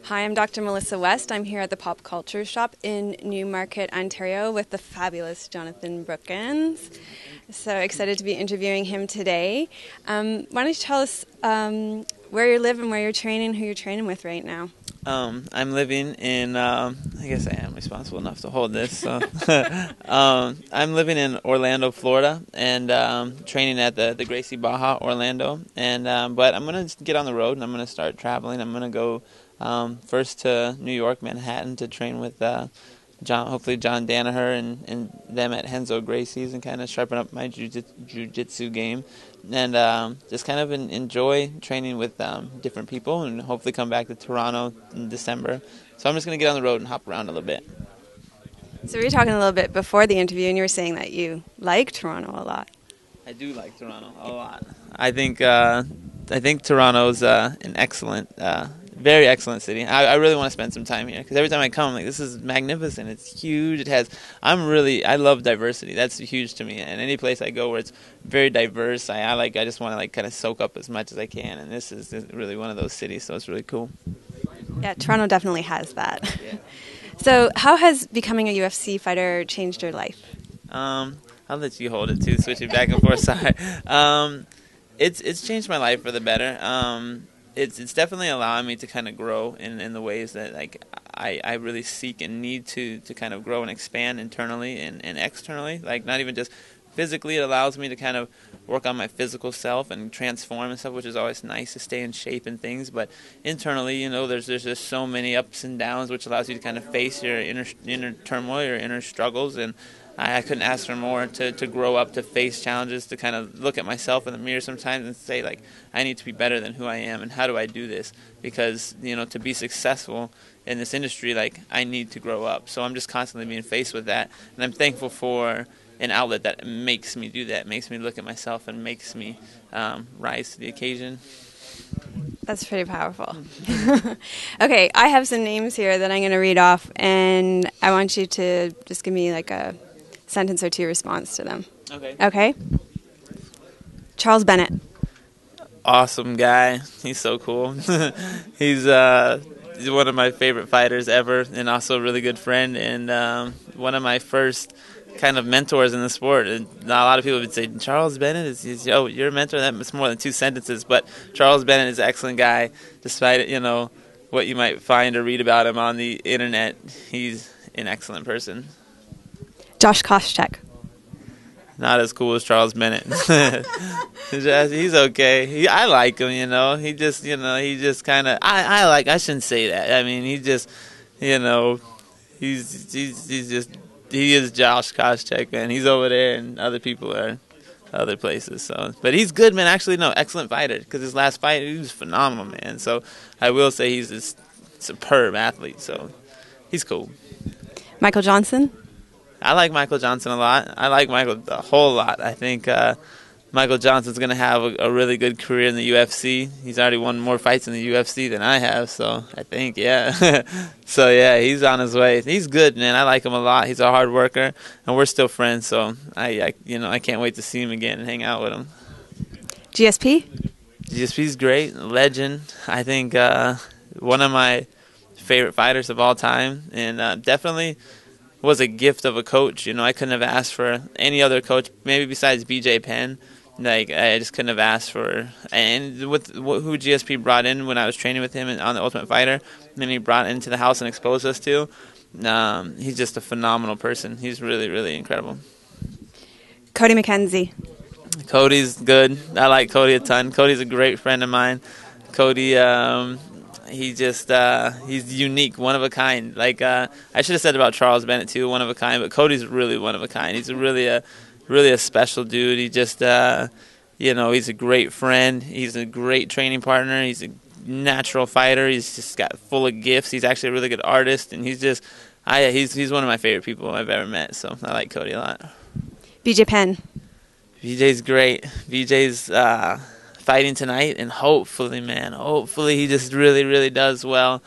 Hi, I'm Dr. Melissa West. I'm here at the Pop Culture Shop in Newmarket, Ontario with the fabulous Jonathan Brookins. So excited to be interviewing him today. Why don't you tell us where you live and where you're training, who you're training with right now? I'm living in, I guess I am responsible enough to hold this. So. I'm living in Orlando, Florida, and training at the Gracie Baja Orlando. And but I'm going to get on the road, and I'm going to start traveling. I'm going to go first to New York, Manhattan, to train with hopefully John Danaher and them at Renzo Gracie's, and kind of sharpen up my jiu-jitsu game, and just kind of enjoy training with different people, and hopefully come back to Toronto in December. So I'm just going to get on the road and hop around a little bit. So we were talking a little bit before the interview, and you were saying that you like Toronto a lot. I do like Toronto a lot. I think Toronto's an excellent, very excellent city. I really want to spend some time here, because every time I come, I'm like, this is magnificent. It's huge. I love diversity. That's huge to me. And any place I go where it's very diverse, I just want to kind of soak up as much as I can. And this is really one of those cities, so it's really cool. Yeah, Toronto definitely has that. Yeah. So how has becoming a UFC fighter changed your life? I'll let you hold it too, switching back and forth. Sorry. It's changed my life for the better. It's definitely allowing me to kind of grow in the ways that I really seek and need to kind of grow and expand internally and externally. Not even just physically, it allows me to kind of work on my physical self and transform and stuff, which is always nice to stay in shape and things. But internally, there's just so many ups and downs, which allows you to kind of face your inner turmoil, your inner struggles, and I couldn't ask for more to grow up, to face challenges, to kind of look at myself in the mirror sometimes and say, I need to be better than who I am, and how do I do this? Because, to be successful in this industry, I need to grow up. So I'm just constantly being faced with that, and I'm thankful for an outlet that makes me do that, makes me look at myself, and makes me rise to the occasion. That's pretty powerful. Okay, I have some names here that I'm going to read off, and I want you to just give me a sentence or two response to them. Okay? Charles Bennett. Awesome guy. He's so cool. He's one of my favorite fighters ever, and also a really good friend, and one of my first kind of mentors in the sport. And a lot of people would say, Charles Bennett is you're a mentor? That's more than two sentences. But Charles Bennett is an excellent guy, despite what you might find or read about him on the internet. He's an excellent person. Josh Koshcheck. Not as cool as Charles Bennett. He's okay. I like him, He just, he just kind of. I shouldn't say that. I mean, he just, he's just. He is Josh Koshcheck, man. He's over there, and other people are other places. So, but he's good, man. Actually, no, excellent fighter. Because his last fight, he was phenomenal, man. So I will say he's a superb athlete. So he's cool. Michael Johnson. I like Michael Johnson a lot. I like Michael a whole lot. I think Michael Johnson's going to have a really good career in the UFC. He's already won more fights in the UFC than I have, so I think, yeah. So, yeah, he's on his way. He's good, man. I like him a lot. He's a hard worker, and we're still friends, so I can't wait to see him again and hang out with him. GSP? GSP's great, legend. I think one of my favorite fighters of all time, and definitely was a gift of a coach. I couldn't have asked for any other coach, maybe besides BJ Penn. I just couldn't have asked for, and with who GSP brought in when I was training with him on the Ultimate Fighter, and then he brought into the house and exposed us to. He's just a phenomenal person. He's really, really incredible. Cody Mackenzie. Cody's good. I like Cody a ton. Cody's a great friend of mine. Cody, he's unique, one of a kind. I should have said about Charles Bennett too, one of a kind, but Cody's really one of a kind. He's really a special dude. He just, he's a great friend. He's a great training partner. He's a natural fighter. He's just got full of gifts. He's actually a really good artist, and he's one of my favorite people I've ever met. So I like Cody a lot. BJ Penn. BJ's great. BJ's fighting tonight, and hopefully he just really, really does well.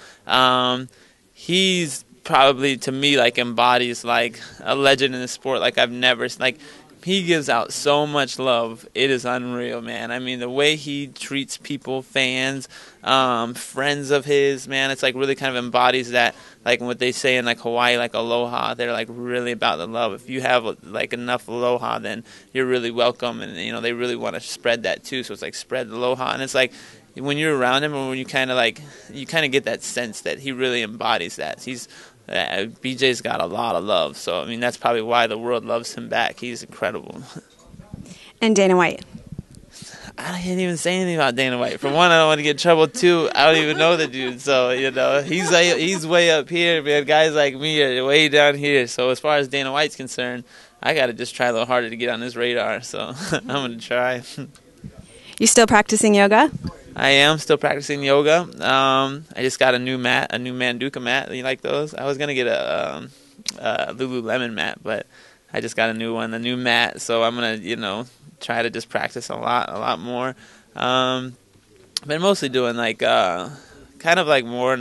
He's probably, to me, embodies a legend in the sport I've never he gives out so much love. It is unreal, man. I mean, the way he treats people, fans, friends of his, man, it's like really kind of embodies that, like what they say in like Hawaii, like aloha. They're like really about the love. If you have like enough aloha, then you're really welcome, and you know they really want to spread that too. So it's like spread aloha, and it's like when you're around him, or when you kind of get that sense that he really embodies that. BJ's got a lot of love, so I mean that's probably why the world loves him back. He's incredible. And Dana White. I can't even say anything about Dana White. For one, I don't want to get in trouble. Two, I don't even know the dude. So you know, he's way up here, man. Guys like me are way down here. So as far as Dana White's concerned, I got to just try a little harder to get on his radar. So I'm gonna try. You still practicing yoga? I am still practicing yoga. I just got a new mat, a new Manduka mat. You like those? I was gonna get a Lululemon mat, but I just got a new one, a new mat. So I'm gonna, try to just practice a lot more. Been mostly doing like kind of like more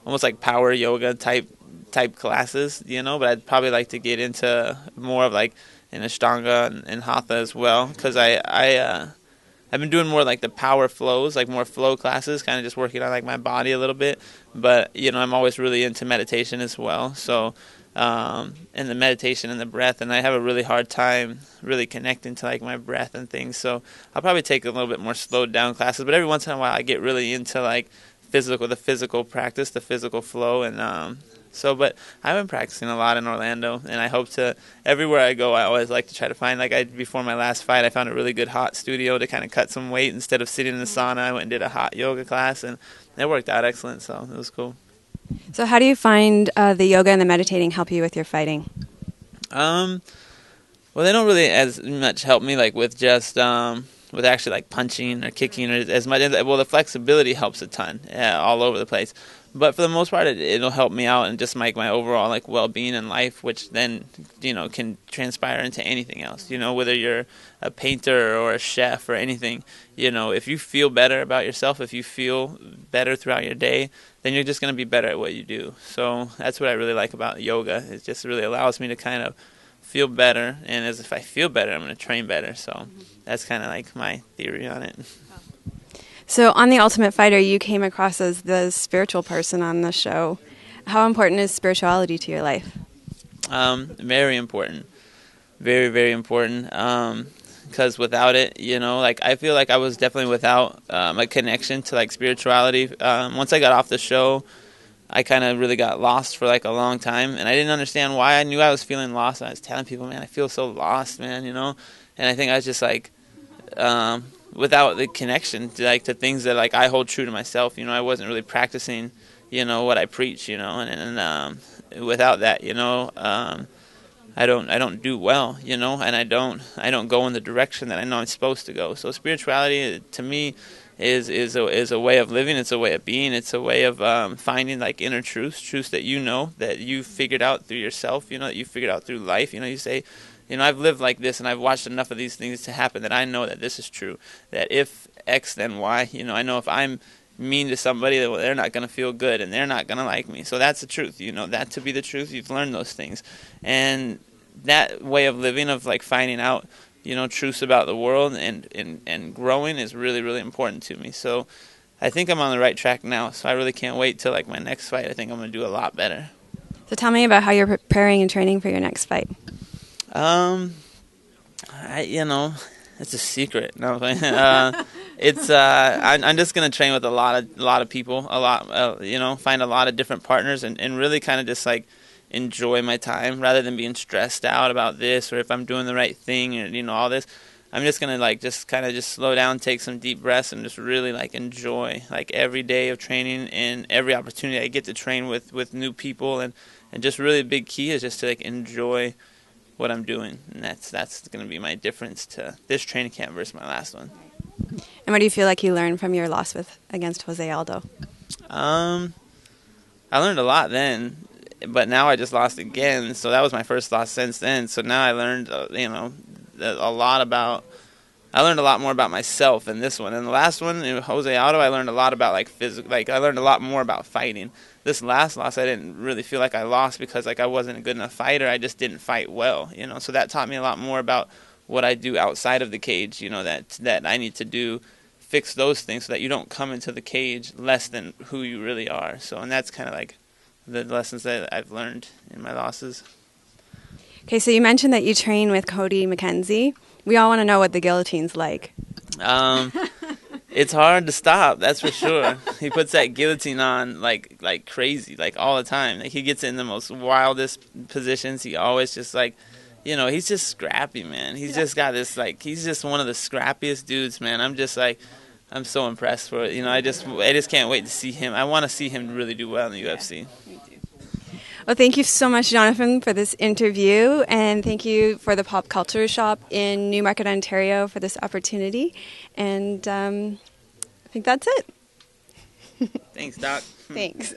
almost like power yoga type classes, But I'd probably like to get into more of like an Ashtanga and Hatha as well, because I've been doing more like the power flows, like more flow classes, kind of just working on like my body a little bit. But, I'm always really into meditation as well. So, and the meditation and the breath, and I have a really hard time really connecting to like my breath and things. So I'll probably take a little bit more slowed down classes. But every once in a while I get really into like the physical practice, the physical flow. And but I've been practicing a lot in Orlando, and I hope to, everywhere I go, I always like to try to find, before my last fight, I found a really good hot studio to kind of cut some weight. Instead of sitting in the sauna, I went and did a hot yoga class, and it worked out excellent, so it was cool. So how do you find the yoga and the meditating help you with your fighting? Well, they don't really as much help me, like, with just, with actually, like, punching or kicking or as much. Well, the flexibility helps a ton, all over the place. But for the most part, it'll help me out and just make my overall like well-being in life, which then can transpire into anything else. Whether you're a painter or a chef or anything, if you feel better about yourself, if you feel better throughout your day, then you're just going to be better at what you do. So that's what I really like about yoga. It just really allows me to kind of feel better, and as if I feel better, I'm going to train better. So that's kind of like my theory on it. So on The Ultimate Fighter, you came across as the spiritual person on the show. How important is spirituality to your life? Very important. Very, very important. Because without it, I feel like I was definitely without a connection to like spirituality. Once I got off the show, I kind of really got lost for like a long time, and I didn't understand why. I knew I was feeling lost, and I was telling people, man, I feel so lost, man, And I think I was just like, without the connection to things that like I hold true to myself, I wasn't really practicing, what I preach, and without that, I don't do well, and I don't go in the direction that I know I'm supposed to go. So spirituality to me is a way of living. It's a way of being. It's a way of finding like inner truths that that you figured out through yourself, that you figured out through life. You say, I've lived like this, and I've watched enough of these things to happen that I know that this is true. That if X, then Y. I know if I'm mean to somebody, they're not going to feel good, and they're not going to like me. So that's the truth. That to be the truth. You've learned those things, and that way of living, of like finding out, truths about the world and growing is really, really important to me. So I think I'm on the right track now. So I really can't wait till like my next fight. I think I'm going to do a lot better. So tell me about how you're preparing and training for your next fight. It's a secret. No, it's I'm just gonna train with a lot of people, find a lot of different partners, and really kind of just like enjoy my time rather than being stressed out about this or if I'm doing the right thing or all this. I'm just gonna like just kind of just slow down, take some deep breaths, and just really like enjoy like every day of training and every opportunity I get to train with new people, and just really a big key is just to like enjoy what I'm doing, and that's going to be my difference to this training camp versus my last one. And what do you feel like you learned from your loss against Jose Aldo? I learned a lot then, but now I just lost again, so that was my first loss since then. So now I learned, a lot more about myself in this one. And the last one, Jose Aldo, I learned a lot about like physical. Like I learned a lot more about fighting. this last loss, I didn't really feel like I lost because like I wasn't a good enough fighter. I just didn't fight well, you know. So that taught me a lot more about what I do outside of the cage, you know, that I need to do, fix those things so that you don't come into the cage less than who you really are. So, and that's kind of like the lessons that I've learned in my losses. Okay, so you mentioned that you train with Cody Mackenzie. We all want to know what the guillotine's like. It's hard to stop, that's for sure. He puts that guillotine on like crazy, like all the time. Like he gets in the most wildest positions. He always just like, you know, he's just scrappy, man. He's just got this, like, he's just one of the scrappiest dudes, man. I'm just like, I'm so impressed for it. You know, I just can't wait to see him. I want to see him really do well in the UFC. Me too. Well, thank you so much, Jonathan, for this interview, and thank you for the Pop Culture Shop in Newmarket, Ontario, for this opportunity. And I think that's it. Thanks, Doc. Thanks.